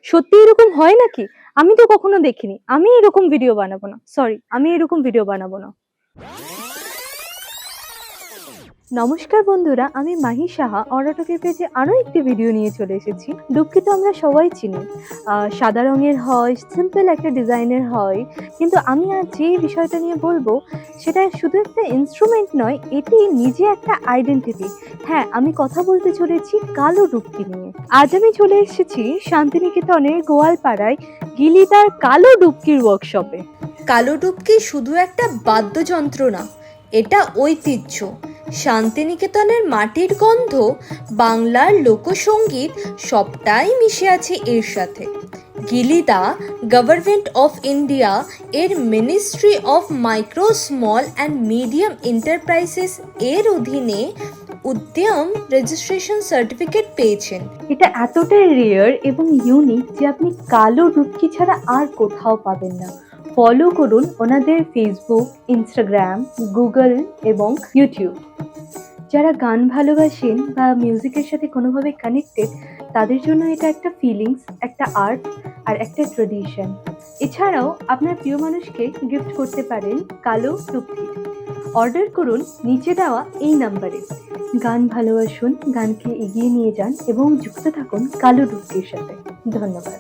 সত্যি এরকম হয় নাকি? আমি তো কখনো দেখিনি। আমি এরকম ভিডিও বানাবো না। সরি, আমি এরকম ভিডিও বানাবো না। নমস্কার বন্ধুরা, আমি মাহি সাহা অরাটকের পেজে আরো একটি ভিডিও নিয়ে চলে এসেছি। ডুবকি তো আমরা সবাই চিনি, সাদা রঙের হয়, সিম্পল একটা ডিজাইনের হয়। কিন্তু আমি আজ যে বিষয়টা নিয়ে বলবো সেটা শুধু একটা ইনস্ট্রুমেন্ট নয়, এটি নিজে একটা আইডেন্টিটি। হ্যাঁ, আমি কথা বলতে চলেছি কালো ডুবকি নিয়ে। আজ আমি চলে এসেছি শান্তিনিকেতনের গোয়ালপাড়ায় গিলিদার কালো ডুবকির ওয়ার্কশপে। কালো ডুবকি শুধু একটা বাদ্যযন্ত্র না, এটা ঐতিহ্য। শান্তিনিকেতনের মাটির গন্ধ, বাংলার লোকসঙ্গীত সবটাই মিশে আছে এর সাথে। গিলিদা গভর্নমেন্ট অফ ইন্ডিয়া এর ministry of micro small and medium enterprises এর অধীনে উদ্যম রেজিস্ট্রেশন সার্টিফিকেট পেয়েছেন। এটা এতটাই রেয়ার এবং ইউনিক যে আপনি কালো ডুবকি ছাড়া আর কোথাও পাবেন না। ফলো করুন ওনাদের ফেসবুক, ইনস্টাগ্রাম, গুগল এবং ইউটিউব। যারা গান ভালোবাসেন বা মিউজিকের সাথে কোনোভাবে কানেক্টেড, তাদের জন্য এটা একটা ফিলিংস, একটা আর্ট আর একটা ট্রেডিশন। এছাড়াও আপনার প্রিয় মানুষকে গিফট করতে পারেন কালো ডুবকি। অর্ডার করুন নিচে দেওয়া এই নাম্বারে। গান ভালোবাসুন, গানকে এগিয়ে নিয়ে যান এবং যুক্ত থাকুন কালো ডুবকির সাথে। ধন্যবাদ।